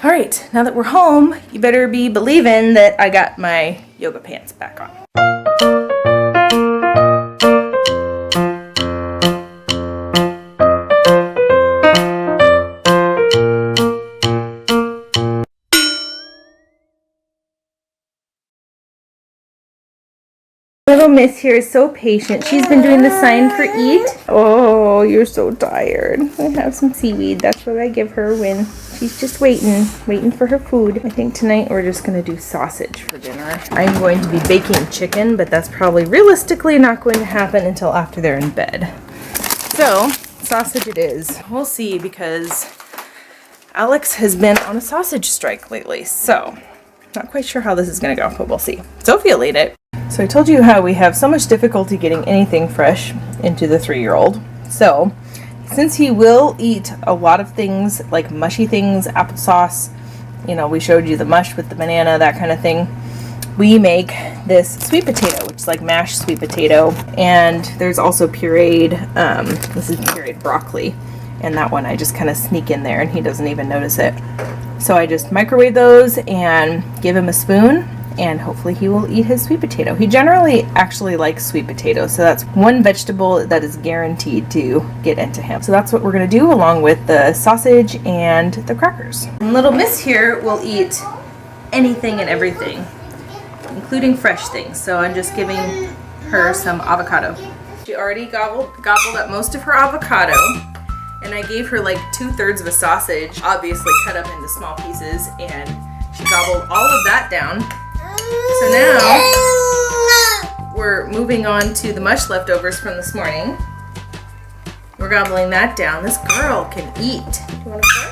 All right, now that we're home, you better be believing that I got my yoga pants back on. Little Miss here is so patient. She's been doing the sign for eat. Oh, you're so tired. I have some seaweed. That's what I give her when she's just waiting for her food. I think tonight we're just gonna do sausage for dinner. I'm going to be baking chicken, but that's probably realistically not going to happen until after they're in bed. So, sausage it is. We'll see, because Alex has been on a sausage strike lately, so not quite sure how this is gonna go, but we'll see. Sophia will eat it. So I told you how we have so much difficulty getting anything fresh into the 3-year-old. So since he will eat a lot of things like mushy things, applesauce, you know, we showed you the mush with the banana, that kind of thing, we make this sweet potato, which is like mashed sweet potato. And there's also pureed, this is pureed broccoli. And that one I just kind of sneak in there and he doesn't even notice it. So I just microwave those and give him a spoon, and hopefully he will eat his sweet potato. He generally actually likes sweet potatoes, so that's one vegetable that is guaranteed to get into him. So that's what we're gonna do, along with the sausage and the crackers. And little Miss here will eat anything and everything, including fresh things. So I'm just giving her some avocado. She already gobbled up most of her avocado, and I gave her like 2/3 of a sausage, obviously cut up into small pieces, and she gobbled all of that down. So now we're moving on to the mush leftovers from this morning. We're gobbling that down. This girl can eat. Do you want to try?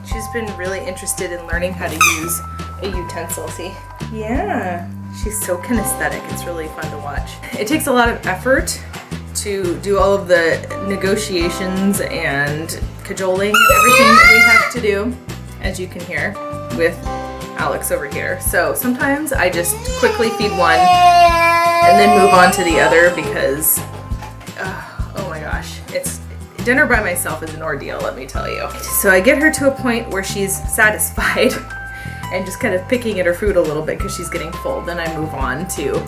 She's been really interested in learning how to use a utensil. See? Yeah. She's so kinesthetic. It's really fun to watch. It takes a lot of effort to do all of the negotiations and cajoling and everything that we have to do, as you can hear, with Alex over here. So sometimes I just quickly feed one and then move on to the other because, oh my gosh, dinner by myself is an ordeal, let me tell you. So I get her to a point where she's satisfied and just kind of picking at her food a little bit because she's getting full. Then I move on to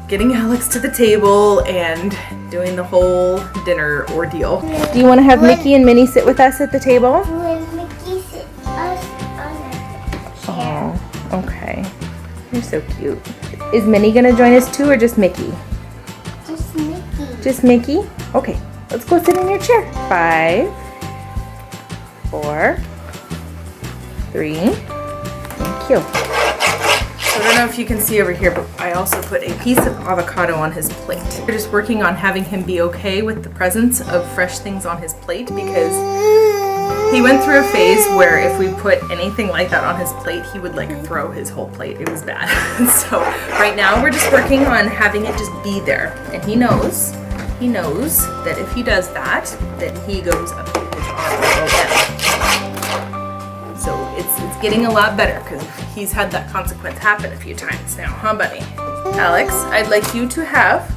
getting Alex to the table and doing the whole dinner ordeal. Do you want to have Mickey and Minnie sit with us at the table? Okay, you're so cute. Is Minnie gonna join us too, or just Mickey? Just Mickey. Just Mickey? Okay, let's go sit in your chair. 5, 4, 3. Thank you. So I don't know if you can see over here, but I also put a piece of avocado on his plate. We're just working on having him be okay with the presence of fresh things on his plate, because he went through a phase where if we put anything like that on his plate, he would like throw his whole plate. It was bad. So right now we're just working on having it just be there. And he knows that if he does that, then he goes up to his ROM. So it's getting a lot better because he's had that consequence happen a few times now, huh, buddy? Alex, I'd like you to have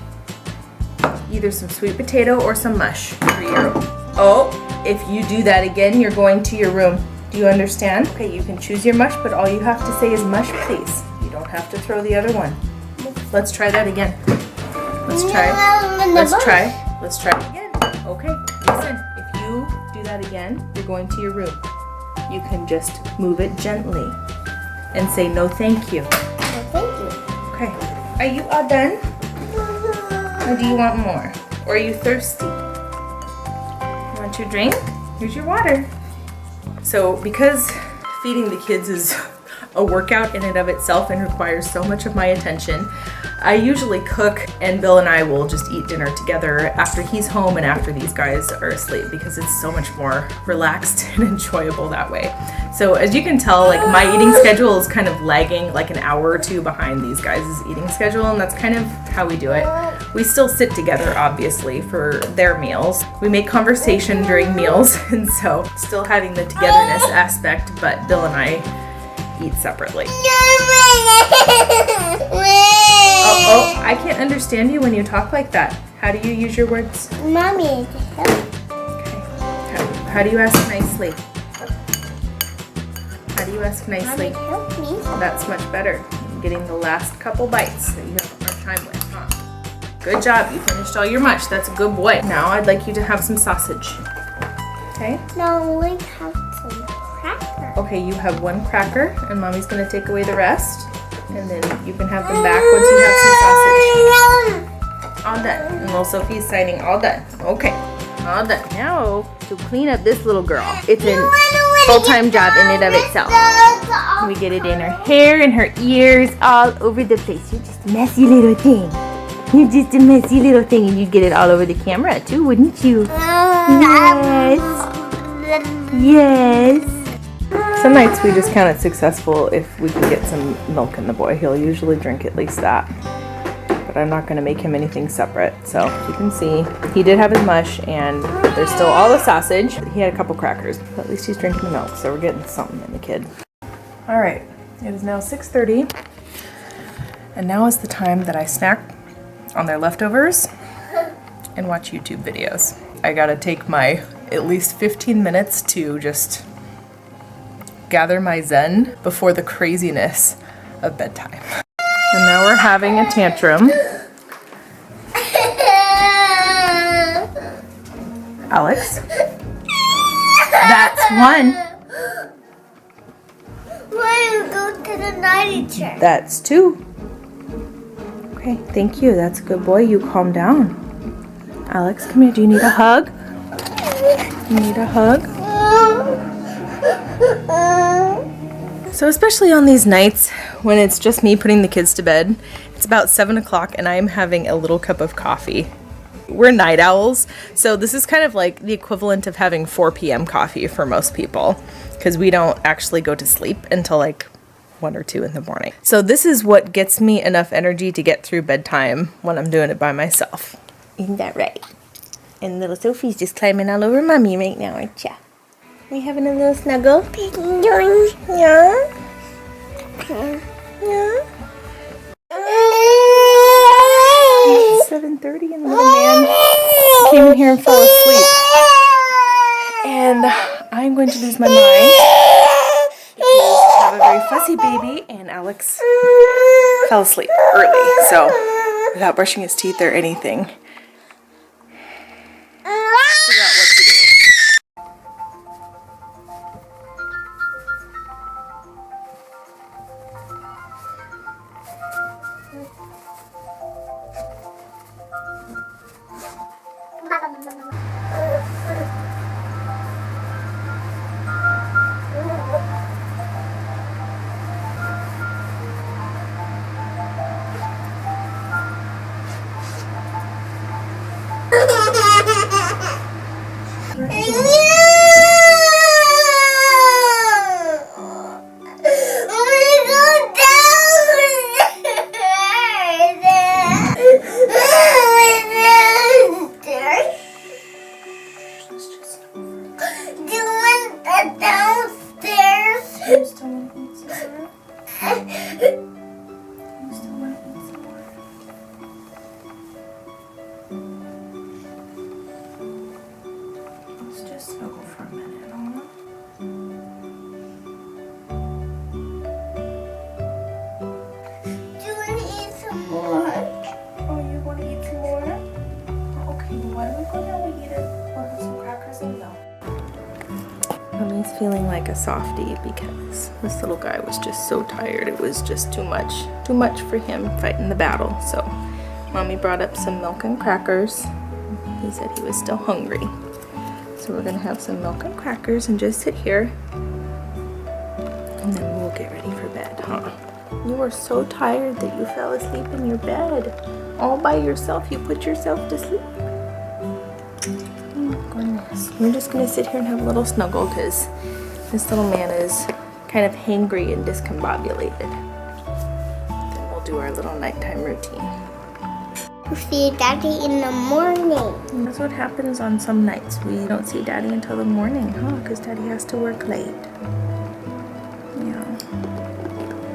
either some sweet potato or some mush for your... Oh, if you do that again, you're going to your room. Do you understand? Okay, you can choose your mush, but all you have to say is mush, please. You don't have to throw the other one. Let's try that again. Let's try it again. Okay, listen, if you do that again, you're going to your room. You can just move it gently and say no thank you. No, thank you. Okay, are you all done? Or do you want more? Or are you thirsty? Want your drink? Here's your water. So because feeding the kids is a workout in and of itself and requires so much of my attention, I usually cook, and Bill and I will just eat dinner together after he's home and after these guys are asleep, because it's so much more relaxed and enjoyable that way. So as you can tell, like, my eating schedule is kind of lagging like an hour or two behind these guys' eating schedule, and that's kind of how we do it. We still sit together, obviously, for their meals. We make conversation during meals, and so still having the togetherness aspect, but Bill and I eat separately. Oh, I can't understand you when you talk like that. How do you use your words? Mommy. Okay. How do you ask nicely? you rest nicely. Mommy, help me. That's much better. Getting the last couple bites that you have a hard time with, huh? Good job. You finished all your mush. That's a good boy. Now I'd like you to have some sausage. Okay? No, we have some crackers. Okay, you have one cracker, and Mommy's gonna take away the rest. And then you can have them back once you have some sausage. All done. And little Sophie's signing all done. Okay, all done. Now, to clean up this little girl. It's a full-time job in and of itself. We get it in her hair and her ears, all over the place. You're just a messy little thing. You're just a messy little thing, and you'd get it all over the camera too, wouldn't you? Yes. Yes. Some nights we just count it successful if we can get some milk in the boy. He'll usually drink at least that. But I'm not going to make him anything separate. So you can see he did have his mush, and there's still all the sausage. He had a couple crackers, but at least he's drinking the milk, so we're getting something in the kid. All right, it is now 6:30, and now is the time that I snack on their leftovers and watch YouTube videos. I gotta take my at least 15 minutes to just gather my zen before the craziness of bedtime. And now we're having a tantrum. Alex? That's one. Why don't you go to the nighty chair? That's two. Okay, thank you. That's a good boy. You calm down. Alex, come here. Do you need a hug? You need a hug? So especially on these nights when it's just me putting the kids to bed, it's about 7 o'clock and I'm having a little cup of coffee. We're night owls, so this is kind of like the equivalent of having 4 p.m. coffee for most people, because we don't actually go to sleep until like 1 or 2 in the morning. So this is what gets me enough energy to get through bedtime when I'm doing it by myself. Isn't that right? And little Sophie's just climbing all over Mommy right now, aren't ya? We having a little snuggle? Yeah? Yeah? It's 7:30 and the little man came in here and fell asleep. And I'm going to lose my mind because I have a very fussy baby, and Alex fell asleep early, so without brushing his teeth or anything. Figure out what to do. Mommy's feeling like a softie because this little guy was just so tired. It was just too much for him fighting the battle. So Mommy brought up some milk and crackers. He said he was still hungry. So we're gonna have some milk and crackers and just sit here. And then we'll get ready for bed, huh? You were so tired that you fell asleep in your bed. All by yourself, you put yourself to sleep. Oh goodness. We're just gonna sit here and have a little snuggle because this little man is kind of hangry and discombobulated. Then we'll do our little nighttime routine. We see Daddy in the morning. And that's what happens on some nights. We don't see Daddy until the morning, huh? Because Daddy has to work late. Yeah.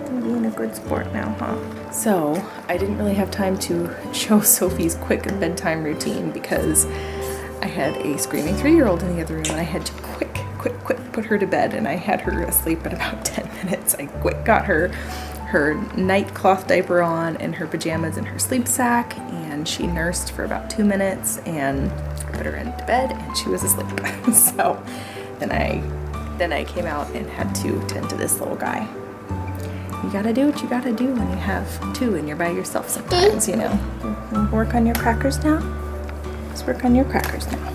I'm being a good sport now, huh? So, I didn't really have time to show Sophie's quick bedtime routine because I had a screaming 3-year-old in the other room and I had to quick put her to bed, and I had her asleep in about 10 minutes. I got her night cloth diaper on and her pajamas and her sleep sack, and she nursed for about 2 minutes and put her into bed, and she was asleep. So then I came out and had to tend to this little guy. You gotta do what you gotta do when you have two and you're by yourself sometimes, you know. Work on your crackers now. Let's work on your crackers now.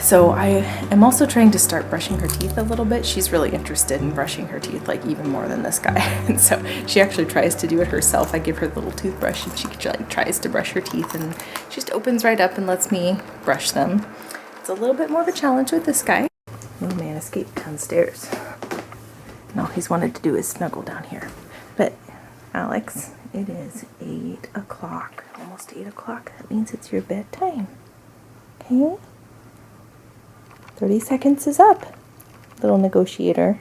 So I am also trying to start brushing her teeth a little bit. She's really interested in brushing her teeth, like even more than this guy. And so she actually tries to do it herself. I give her the little toothbrush and she like tries to brush her teeth, and she just opens right up and lets me brush them. It's a little bit more of a challenge with this guy. Little man escaped downstairs. And all he's wanted to do is snuggle down here. But Alex, it is 8 o'clock, almost 8 o'clock. That means it's your bedtime. Okay? 30 seconds is up, little negotiator.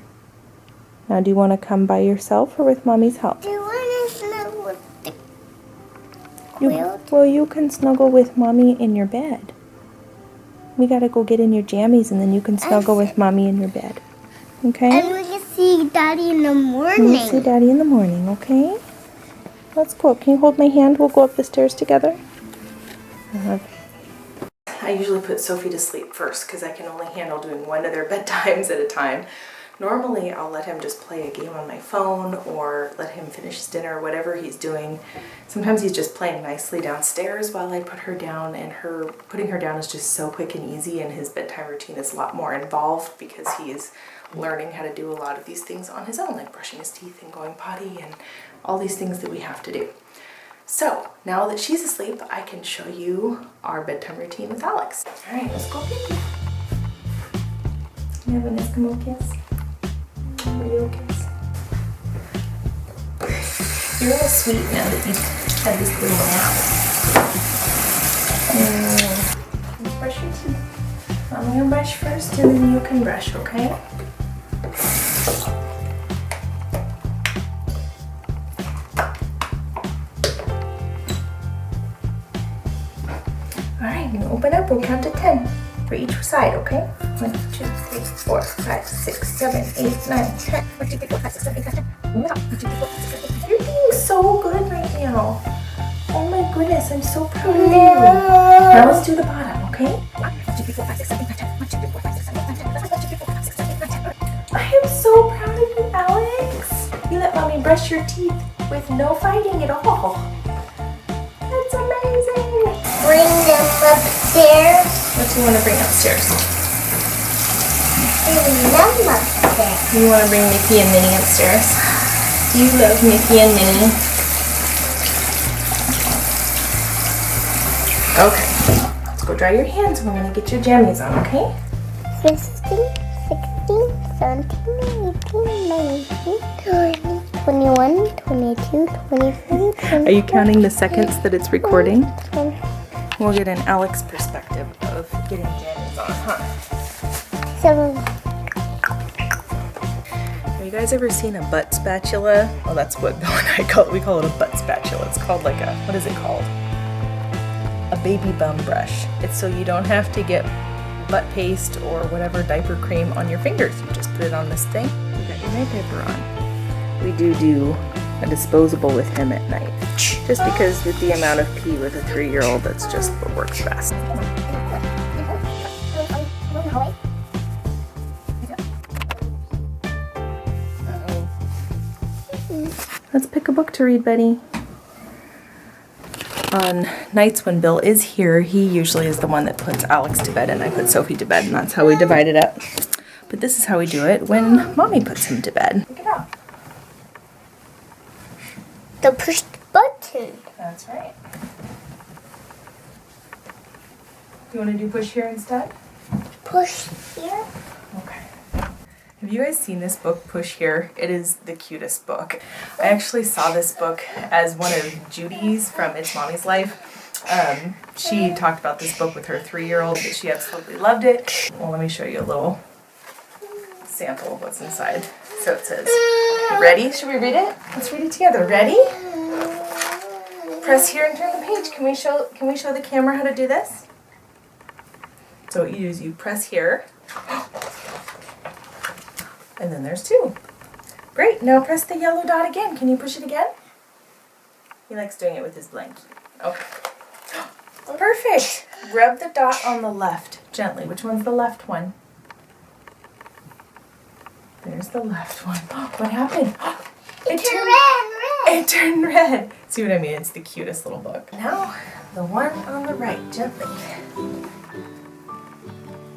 Now, do you want to come by yourself or with Mommy's help? Do you want to snuggle with the quilt? Well, you can snuggle with Mommy in your bed. We gotta go get in your jammies, and then you can snuggle with Mommy in your bed. Okay? And we can see Daddy in the morning. We'll see Daddy in the morning, okay? Let's go. Can you hold my hand? We'll go up the stairs together. I usually put Sophie to sleep first because I can only handle doing one of their bedtimes at a time. Normally, I'll let him just play a game on my phone or let him finish his dinner or whatever he's doing. Sometimes he's just playing nicely downstairs while I put her down, and putting her down is just so quick and easy, and his bedtime routine is a lot more involved because he is learning how to do a lot of these things on his own, like brushing his teeth and going potty and all these things that we have to do. So now that she's asleep, I can show you our bedtime routine with Alex. All right, let's go pee. You have an Eskimo kiss? Video kiss? You're real sweet now that you've had this little nap. Let's brush your teeth. I'm gonna brush first, and then you can brush, okay? Alright, you open up, we'll count to 10 for each side, okay? 1, 2, 3, 4, 5, 6, 7, 8, 9, 10. 1, 2, 3, 4, 5, 6, 7, 8, 9, 10. 1, 2, 3, 4, 5, 6, 7, 8, 9, 10. You're being so good right now. Oh my goodness, I'm so proud of you. Now let's do the bottom, okay? 1, 2, 3, 4, 5, 6, 7, 8, 9, 10. 1, 2, 3, 4, 5, 6, 7, 8, 9, 10. 1, 2, 3, 4, 5, 6, 7, 8, 9, 10. I am so proud of you, Alex. You let Mommy brush your teeth with no fighting at all. That's amazing. Bring them upstairs. What do you want to bring upstairs? Bring them upstairs. You want to bring Mickey and Minnie upstairs? Do you love Mickey and Minnie? Okay. Let's go dry your hands. We're going to get your jammies on, okay? 15, 16, 17, 18, 19, 20, 21, 22, 23, 24. Are you counting the seconds that it's recording? 20. We'll get an Alex perspective of getting jammies on, huh? 7. Have you guys ever seen a butt spatula? Well, that's what Bill and I call it. We call it a butt spatula. It's called like a, what is it called? A baby bum brush. It's so you don't have to get butt paste or whatever diaper cream on your fingers. You just put it on this thing. You got your night diaper on. We do a disposable with him at night. Just because with the amount of pee with a 3-year-old, that's just what works best. Let's pick a book to read, buddy. On nights when Bill is here, he usually is the one that puts Alex to bed and I put Sophie to bed, and that's how we divide it up. But this is how we do it when Mommy puts him to bed. Pick it up. The push button. That's right. You want to do push here instead? Push here. Okay. Have you guys seen this book, Push Here? It is the cutest book. I actually saw this book as one of Judy's from It's Mommy's Life. She talked about this book with her 3-year-old, but she absolutely loved it. Well, let me show you a little sample of what's inside. So it says, ready? Should we read it? Let's read it together. Ready? Press here and turn the page. Can we show the camera how to do this? So what you do is you press here. And then there's 2. Great, now press the yellow dot again. Can you push it again? He likes doing it with his blankie. Okay. Perfect. Rub the dot on the left gently. Which one's the left one? There's the left one. What happened? It turned red. It turned red. See what I mean? It's the cutest little book. Now, the one on the right, gently.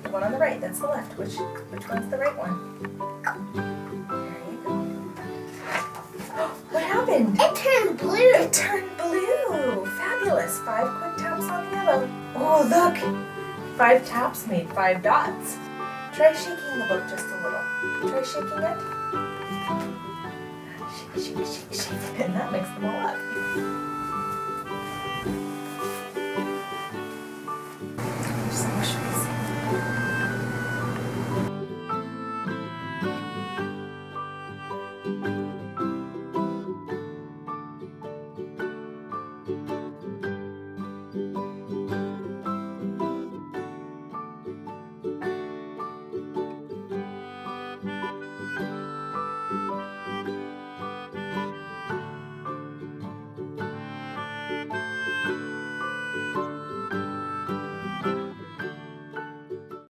The one on the right, that's the left. Which one's the right one? There you go. What happened? It turned blue. It turned blue. Fabulous. 5 quick taps on the yellow. Oh, look. 5 taps made 5 dots. Try shaking the book just a little. Try shaking it. Shake, shake, shake, shake. And that makes them all up.